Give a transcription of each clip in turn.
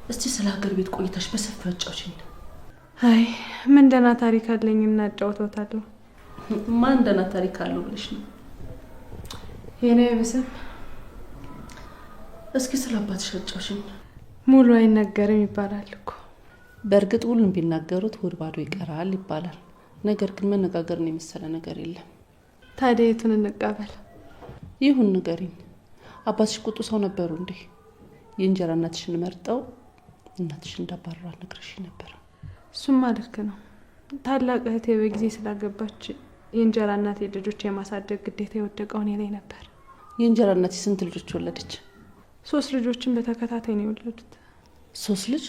እስቲ ስለ ሀገር ቤት ቆይታሽ በሰፊው አጫውሽኝ። አይ ምን ደህና ታሪክ አለኝና አጫውተውታለሁ። ማን ደህና ታሪክ አለው ብለሽ ነው? የኔ አይበስም። እስኪ ስለ አባትሽ አጫውሽኝ። ሙሉ አይነገርም ይባላል እኮ። በእርግጥ ሁሉም ቢናገሩት ሆድ ባዶ ይቀራል ይባላል። ነገር ግን መነጋገርን የመሰለ ነገር የለም። ታዲያ የቱን እንቀበል? ይሁን ንገሪኝ። አባትሽ ቁጡ ሰው ነበሩ እንዴ? የእንጀራ እናትሽን መርጠው እናትሽ እንዳባረሯት ነግረሽ ነበር። እሱማ ልክ ነው። ታላቅ እህቴ በጊዜ ስላገባች የእንጀራ እናቴ ልጆች የማሳደግ ግዴታ የወደቀው እኔ ላይ ነበር። የእንጀራ እናትሽ ስንት ልጆች ወለደች? 3 ልጆችን በተከታታይ ነው የወለዱት። 3 ልጅ?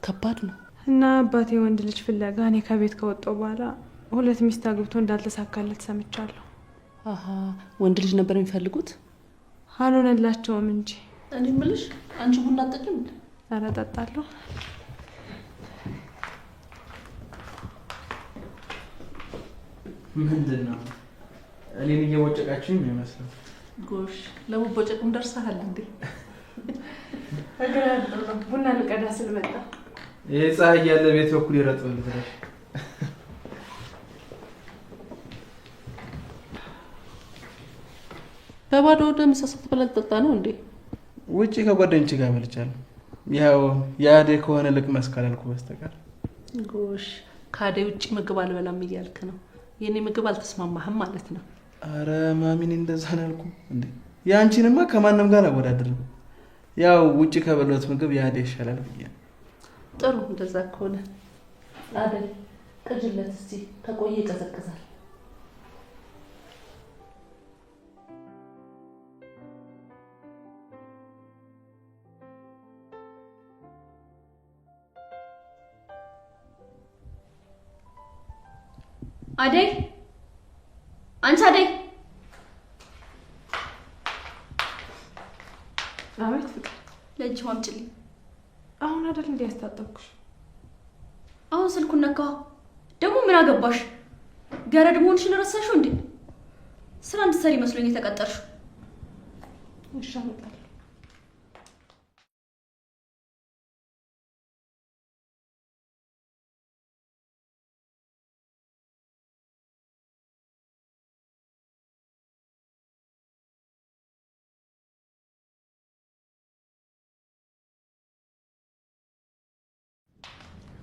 ከባድ ነው። እና አባቴ ወንድ ልጅ ፍለጋ እኔ ከቤት ከወጣሁ በኋላ 2 ሚስት አግብቶ እንዳልተሳካለት ሰምቻለሁ። አሃ፣ ወንድ ልጅ ነበር የሚፈልጉት? አልሆነላቸውም እንጂ። እኔ ምልሽ አንቺ ቡና አጠጪም? ኧረ እጠጣለሁ። ምንድነው? እኔን እየወጨቃችሁኝ ነው የሚመስለው። ጎሽ፣ ለመቦጨቁም ደርሰሃል እንዴ? ቡና ልቀዳ ስለመጣ ፀሐይ ያለ ቤት በኩል ይረጥብል ብለሽ በባዶ ወደ ምሳ ስትበላ ጠጣ ነው እንዴ? ውጪ ከጓደኞቼ ጋር በልቻለሁ። ያው ያዴ ከሆነ ልቅመስ ካላልኩ በስተቀር። ጎሽ፣ ካዴ ውጪ ምግብ አልበላም እያልክ ነው? የኔ ምግብ አልተስማማህም ማለት ነው? አረ ማሚን እንደዛ አላልኩ እንዴ። ያንቺንማ ከማንም ጋር አወዳድርም። ያው ውጪ ከበሉት ምግብ ያዴ ይሻላል ብዬ። ጥሩ፣ እንደዛ ከሆነ አይደል? ቅጅለት እስቲ ከቆየ ይቀዘቅዛል። አደይ፣ አንቺ አደይ። አቤት ፍቅር። ለእጅ ማምጭልኝ። አሁን አይደል እንዴ ያስታጠብኩሽ? አሁን ስልኩን ነካው። ደግሞ ምን አገባሽ? ገረድ መሆንሽን ረሳሽው እንዴ? ስራ እንድትሰሪ መስሎኝ የተቀጠርሽው። እሺ አመጣለሁ።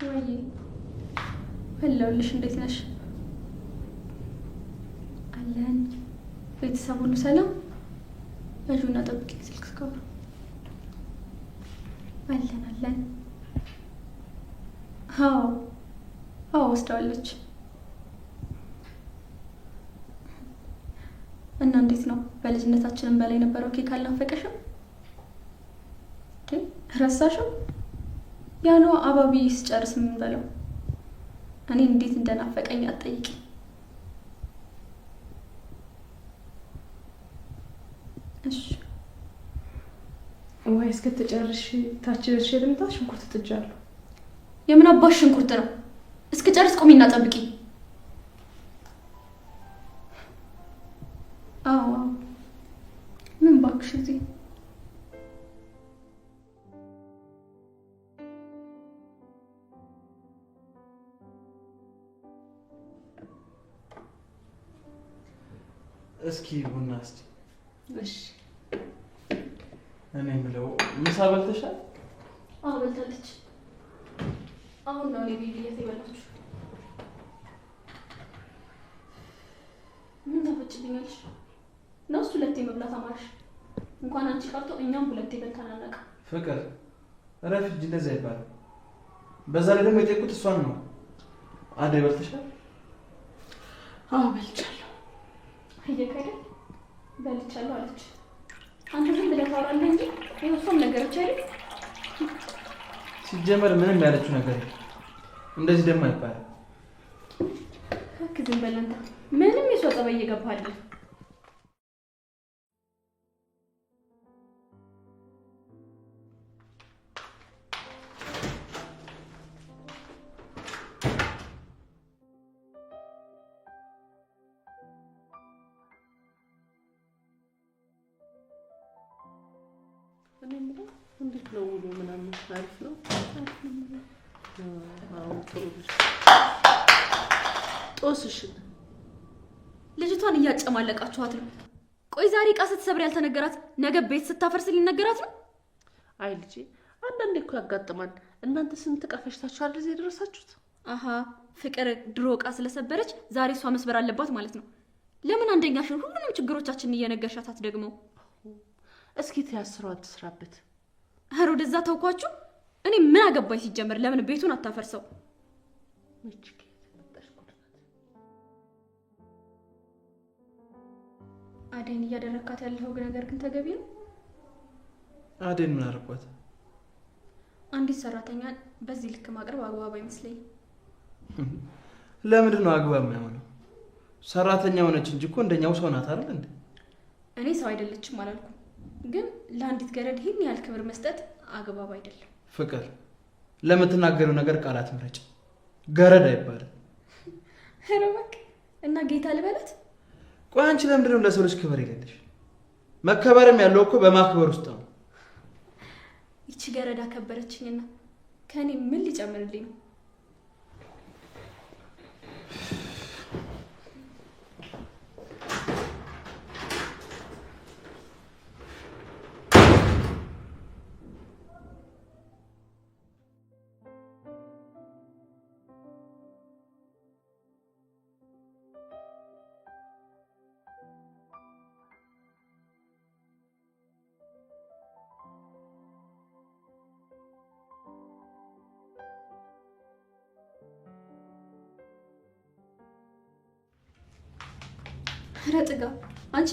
ወይ ሄሎልሽ፣ እንዴት ነሽ? አለን። ቤተሰብ ሁሉ ሰላም? እጁና ጠብቂ፣ ስልክ ስከባ አለን። አዎ ወስደዋለች። እና እንዴት ነው? በልጅነታችንን በላይ ነበረው ኬክ አልናፈቀሽም? ረሳሽው? ያኖ አባቢ ስጨርስ ምን በለው። እኔ እንዴት እንደናፈቀኝ አትጠይቂ። እሺ ወይ እስከተጨርሽ ታች ደርሼ ልምጣ። ሽንኩርት ጥጃለሁ። የምን አባሽ ሽንኩርት ነው? እስከጨርስ ቆሚና ጠብቂ። አዎ ምን ባክሽ እዚህ እስኪ ቡና እስቲ። እሺ። እኔ የምለው ምሳ በልተሻል? አዎ በልታለች። አሁን ነው እኔ ቤት የበላችሁ። ምን ታፈጭልኛለሽ? ነው እሱ 2 መብላት አማርሽ። እንኳን አንቺ ቀርቶ እኛም 2 በልተን አናውቅም። ፍቅር እረፍ እንጂ እንደዛ ይባላል። በዛ ላይ ደግሞ የጠየቁት እሷን ነው። አደይ በልተሻል? አዎ በልቻለሁ። አየከደ በልቻለሁ አለች። አንተ ግን ብለህ ታወራለህ እንጂ እሷም ነገረች አይደል? ሲጀመር ምንም ያለችው ነገር የለም። እንደዚህ ደግሞ አይባልም። ዝም በል አንተ። ምንም የሷ ጸባይ እየገባህ አይደል? እኔ የምለው እንዴት ነው ውሎ ምናምን? አሪፍ ነው? ጦስሽን ልጅቷን እያጨማለቃችኋት ነው። ቆይ ዛሬ ዕቃ ስትሰብር ያልተነገራት ነገ ቤት ስታፈርስ ሊነገራት ነው? አይ ልጄ አንዳንዴ እኮ ያጋጥማል። እናንተ ስንት ዕቃ ፈሽታችኋል እዚህ የደረሳችሁት? አሃ ፍቅር ድሮ ዕቃ ስለሰበረች ዛሬ እሷ መስበር አለባት ማለት ነው። ለምን አንደኛሽን ሁሉንም ችግሮቻችንን እየነገርሻት አትደግመው? እስኪ ትያስረው አትስራበት። ኧረ ወደዛ ተውኳችሁ። እኔ ምን አገባኝ ሲጀመር ለምን ቤቱን አታፈርሰው? አደን እያደረካት ያለው ነገር ግን ተገቢ ነው? አደን ምን አደረኳት? አንዲት ሰራተኛ በዚህ ልክ ማቅረብ አግባብ አይመስለኝም። ለምንድን ነው አግባብ የማይሆነው? ሰራተኛ ሆነች እንጂ እኮ እንደኛው ሰው ናት አይደል እንዴ? እኔ ሰው አይደለችም አላልኩም፣ ግን ለአንዲት ገረድ ይህን ያህል ክብር መስጠት አግባብ አይደለም። ፍቅር ለምትናገረው ነገር ቃላት ምረጭ። ገረድ አይባልም። ኧረ እባክህ እና ጌታ ልበላት? ቆይ አንቺ ለምንድን ነው ለሰው ልጅ ክብር የሌለሽ? መከበርም ያለው እኮ በማክበር ውስጥ ነው። ይቺ ገረድ አከበረችኝና ከእኔ ምን ሊጨምርልኝ ነው? ኧረ ጥጋብ፣ አንቺ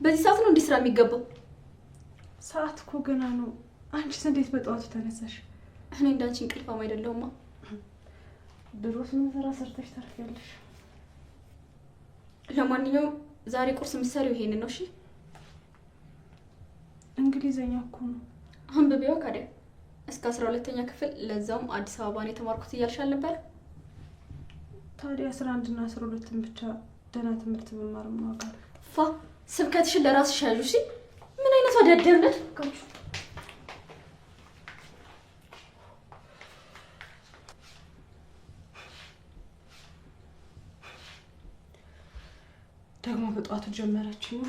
በዚህ ሰዓት ነው እንዲህ ስራ የሚገባው? ሰዓት እኮ ገና ነው። አንቺስ እንዴት በጠዋቱ ተነሳሽ? እኔ እንዳንቺ እንቅልፋም አይደለሁማ። ድሮስ ምን ስራ ሰርተሽ ታርፊያለሽ? ለማንኛውም ዛሬ ቁርስ የምትሰሪው ይሄንን ነው? እሺ። እንግሊዘኛ እኮ ነው። አንብቤዋ ካደ እስከ 12ኛ ክፍል ለዛውም አዲስ አበባ ነው የተማርኩት እያልሽ አልነበረ? ታዲያ 11 እና 12ን ብቻ ደህና ትምህርት ብማር ምን ዋጋ አለው? ፋ ስብከትሽን ለራስሽ ያዡ። እሺ። ምን አይነት ወደደብነት ካችሁ ደግሞ በጠዋቱ ጀመረችው።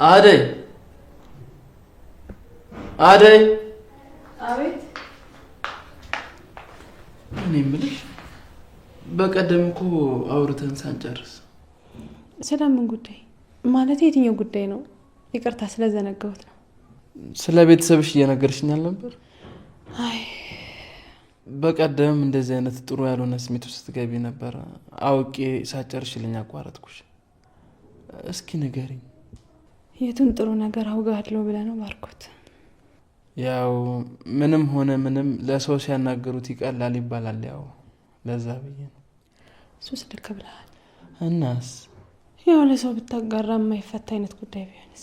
አደይ አደይ! አቤት። እኔ የምልሽ በቀደም እኮ አውርተን ሳንጨርስ ስለምን ጉዳይ? ማለት የትኛው ጉዳይ ነው? ይቅርታ ስለዘነጋሁት ነው። ስለ ቤተሰብሽ እየነገርሽኛል ነበር። አይ በቀደም እንደዚህ አይነት ጥሩ ያልሆነ ስሜት ውስጥ ስትገቢ ነበር። አውቄ ሳጨርሽልኝ አቋረጥኩሽ። እስኪ ንገሪኝ። የቱን ጥሩ ነገር አውጋለሁ ብለህ ነው ባርኮት? ያው ምንም ሆነ ምንም ለሰው ሲያናገሩት ይቀላል ይባላል። ያው ለዛ ብዬ ነው። ሱስ ልክ ብለሃል። እናስ ያው ለሰው ብታጋራ የማይፈታ አይነት ጉዳይ ቢሆንስ?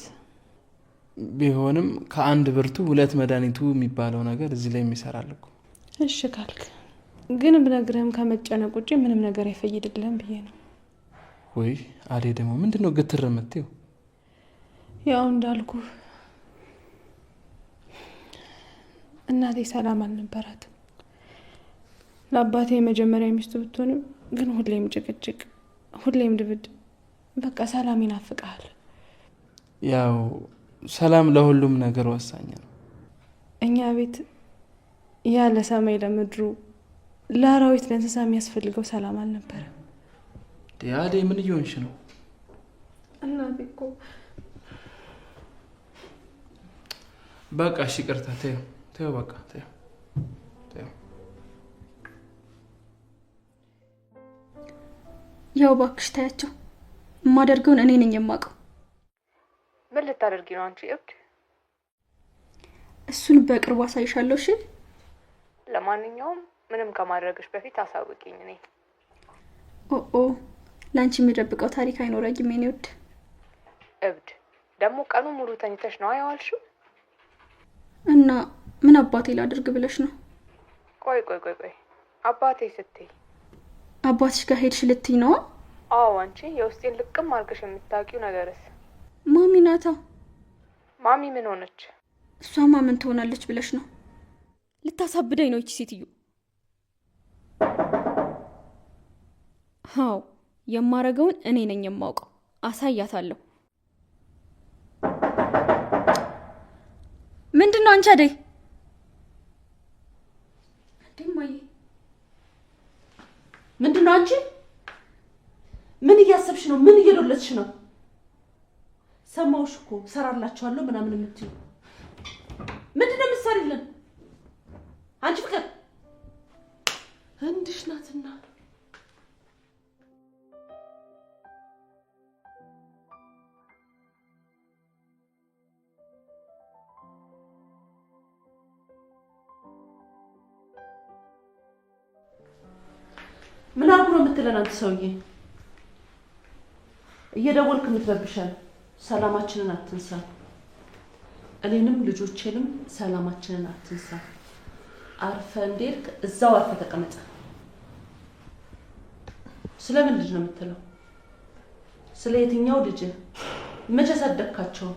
ቢሆንም ከአንድ ብርቱ ሁለት መድኃኒቱ የሚባለው ነገር እዚህ ላይ የሚሰራል እኮ። እሺ ካልክ ግን ብነግርህም ከመጨነቅ ውጭ ምንም ነገር አይፈይድልህም ብዬ ነው። ወይ አዴ ደግሞ ምንድነው ግትር የምትይው? ያው እንዳልኩ እናቴ ሰላም አልነበራትም። ለአባቴ የመጀመሪያ ሚስቱ ብትሆንም ግን ሁሌም ጭቅጭቅ፣ ሁሌም ድብድብ። በቃ ሰላም ይናፍቃል። ያው ሰላም ለሁሉም ነገር ወሳኝ ነው። እኛ ቤት ያለ ሰማይ ለምድሩ ለአራዊት ለእንስሳ የሚያስፈልገው ሰላም አልነበረም። አዴ ምን እየሆንሽ ነው? እናቴ እኮ በቃ እሺ ይቅርታ። ተይው በቃ ተይው። ያው እባክሽ ታያቸው። የማደርገውን እኔ ነኝ የማውቀው። ምን ልታደርጊ ነው አንቺ እብድ? እሱን በቅርቡ አሳይሻለሁ። እሺ። ለማንኛውም ምንም ከማድረግሽ በፊት አሳውቂኝ። እኔ ኦኦ ለአንቺ የሚደብቀው ታሪክ አይኖረኝም የኔ ውድ። እብድ ደግሞ ቀኑ ሙሉ ተኝተሽ ነው ያዋልሽው? እና ምን አባቴ ላድርግ ብለሽ ነው? ቆይ አባቴ ስትይ አባትሽ ጋር ሄድሽ ልትይ ነው? አዎ፣ አንቺ የውስጤን ልቅም አድርገሽ የምታውቂው ነገርስ? ማሚ ናታ። ማሚ ምን ሆነች? እሷማ ምን ትሆናለች ብለሽ ነው? ልታሳብደኝ ነው ይቺ ሴትዮ። አዎ፣ የማረገውን እኔ ነኝ የማውቀው። አሳያታለሁ። ምንድነው አንቺ አደይ? ደማዬ ምንድነው አንቺ? ምን እያሰብሽ ነው? ምን እየዶለትሽ ነው? ሰማውሽ እኮ ሰራላችኋለሁ ምናምን የምትዩ ምንድነው የምትሰሪልን? አንቺ ፍቅር እንድሽ ናትና ምን አርጉ ነው የምትለን አንተ ሰውዬ? እየደወልክ የምትረብሻል። ሰላማችንን አትንሳ። እኔንም ልጆቼንም ሰላማችንን አትንሳ። አርፈ እንዴልክ እዛው አርፈ ተቀመጠ። ስለምን ልጅ ነው የምትለው? ስለ የትኛው ልጅ? መቼ ሰደካቸው?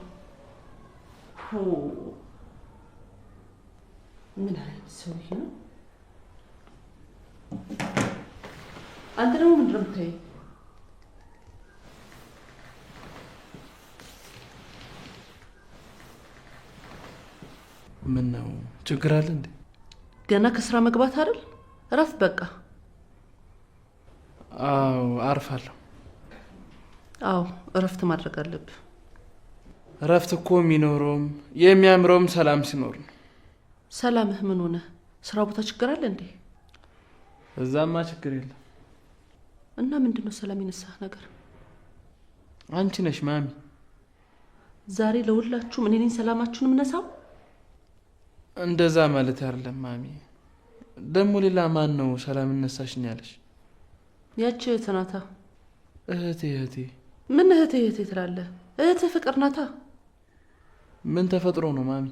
ምን አይነት ሰውዬ ነው? አንተ ደግሞ ምንድን ነው የምታየው? ምን ነው ችግር አለ እንዴ? ገና ከስራ መግባት አይደል? እረፍ በቃ። አዎ አርፋለሁ። አዎ እረፍት ማድረግ አለብህ። እረፍት እኮ የሚኖረውም የሚያምረውም ሰላም ሲኖር ነው። ሰላምህ ምን ሆነ? ስራ ቦታ ችግር አለ እንዴ? እዛማ ችግር የለም። እና ምንድነው ሰላም የነሳህ ነገር? አንቺ ነሽ ማሚ። ዛሬ ለሁላችሁም እኔ ነኝ ሰላማችሁን የምነሳው? እንደዛ ማለት አይደለም ማሚ። ደግሞ ሌላ ማን ነው ሰላም ነሳሽኝ ያለሽ? ያቺ እህት ናታ። እህቴ ምን እህቴ ትላለህ? እህት ፍቅር ናታ። ምን ተፈጥሮ ነው ማሚ?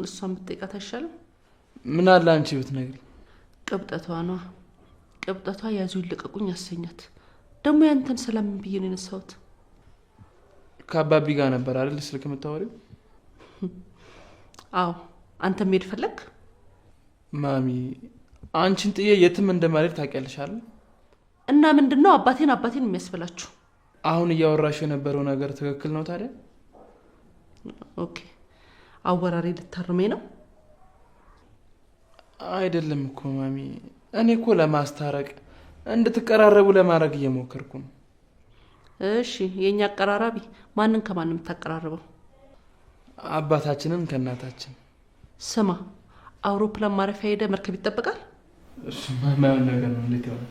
እሷን ብትጠይቃት አይሻልም? ምን አለ አንቺ ብትነግሪኝ። ቅብጠቷ ነው። ቅብጠቷ ያዙ ይልቀቁኝ ያሰኛት። ደግሞ ያንተን ሰላም ምን ብዬ ነው የነሳሁት? ከአባቢ ጋር ነበር አይደል ስልክ የምታወሪው? አዎ አንተ መሄድ ፈለግ? ማሚ አንቺን ጥዬ የትም እንደማልሄድ ታውቂያለሽ አይደል? እና ምንድነው አባቴን የሚያስበላችሁ? አሁን እያወራሽ የነበረው ነገር ትክክል ነው ታዲያ? ኦኬ አወራሪ ልታርመኝ ነው? አይደለም እኮ ማሚ። እኔ እኮ ለማስታረቅ እንድትቀራረቡ ለማድረግ እየሞከርኩ ነው። እሺ የኛ አቀራራቢ ማንን ከማን የምታቀራርበው? አባታችንን ከእናታችን። ስማ አውሮፕላን ማረፊያ ሄደ መርከብ ይጠበቃል? እሱማ የማይሆን ነገር ነው። እንዴት ይሆናል?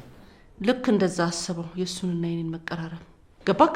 ልክ እንደዛ አስበው የእሱንና የኔን መቀራረብ። ገባክ?